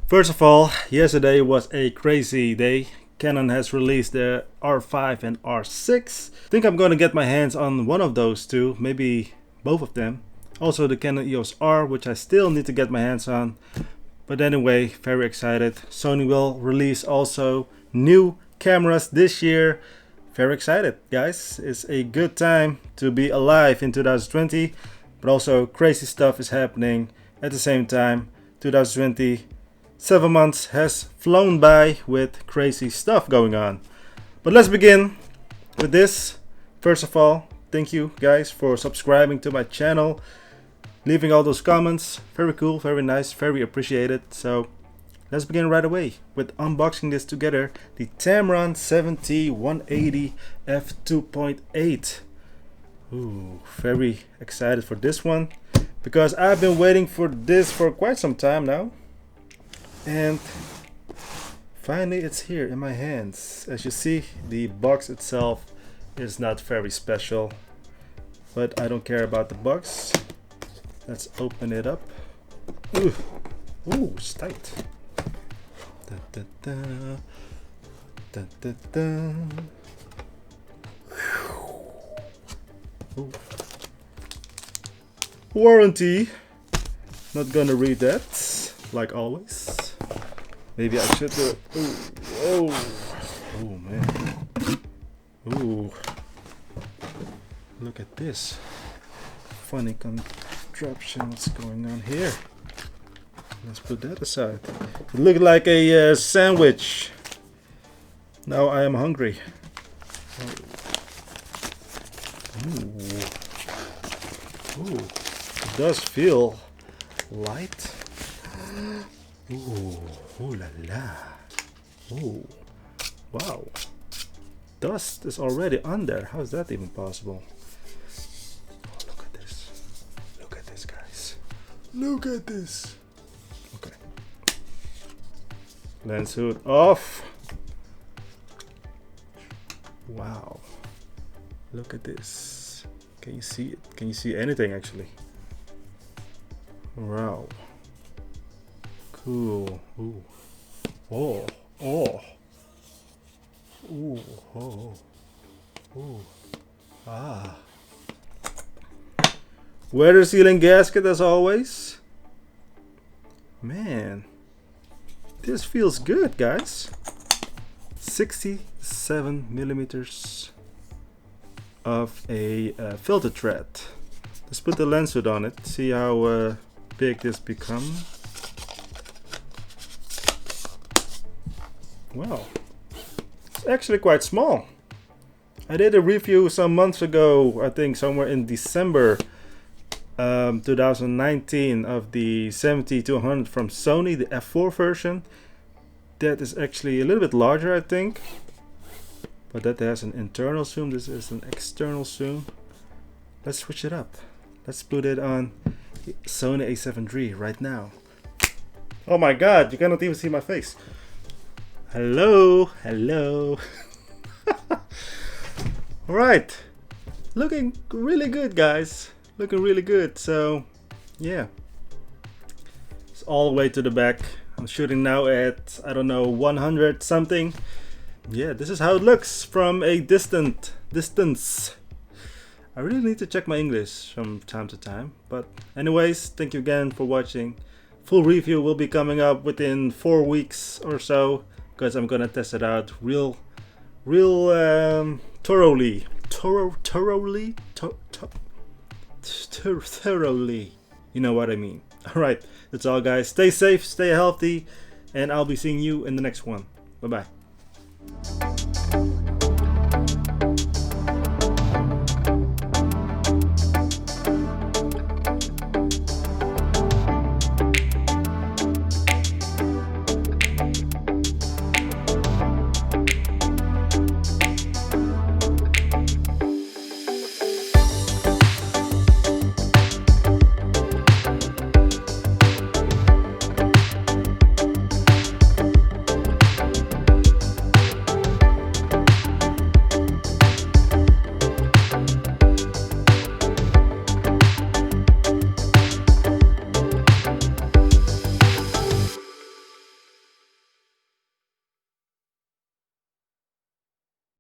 First of all, yesterday was a crazy day. Canon has released the R5 and R6. I think I'm gonna get my hands on one of those two, maybe both of them. Also the Canon EOS R, which I still need to get my hands on. But anyway, very excited. Sony will release also new cameras this year. Very excited, guys. It's a good time to be alive in 2020, but also crazy stuff is happening at the same time. 2020, 7 months has flown by with crazy stuff going on. But let's begin with this. First of all, thank you guys for subscribing to my channel, leaving all those comments. Very cool, very nice, very appreciated. So let's begin right away with unboxing this together. The Tamron 70-180mm F2.8. Ooh, very excited for this one because I've been waiting for this for quite some time now. And finally it's here in my hands. As you see, the box itself is not very special, but I don't care about the box. Let's open it up. Ooh, ooh, it's tight. Da, da, da. Da, da, da. Ooh. Warranty. Not gonna read that, like always. Maybe I should do it. Ooh, whoa. Oh man. Ooh. Look at this. Funny contraption. What's going on here? Let's put that aside. It looked like a sandwich. Now I am hungry. Ooh. Ooh. It does feel light. Ooh. Ooh la la. Ooh. Wow. Dust is already on there. How is that even possible? Oh, look at this. Look at this, guys. Look at this. Okay. Lens hood off. Wow. Look at this. Can you see it? Can you see anything actually? Wow. Cool. Ooh. Oh. Oh. Ooh. Oh. Ooh. Ah. Weather sealing gasket as always. Man. This feels good, guys. 67 millimeters of a filter thread. Let's put the lens hood on it. See how big this becomes. Wow, it's actually quite small. I did a review some months ago, I think somewhere in December 2019, of the 70-100 from Sony, the F4 version. That is actually a little bit larger, I think, but that has an internal zoom. This is an external zoom. Let's switch it up. Let's put it on Sony a7 III right now. Oh my god, you cannot even see my face. Hello, hello. Alright, looking really good, guys. Looking really good. So yeah, it's all the way to the back. I'm shooting now at, I don't know, 100 something. Yeah, this is how it looks from a distance. I really need to check my English from time to time. But anyways, thank you again for watching. Full review will be coming up within 4 weeks or so, because I'm gonna test it out real thoroughly. Thoroughly. You know what I mean. Alright, that's all, guys. Stay safe, stay healthy, and I'll be seeing you in the next one. Bye bye.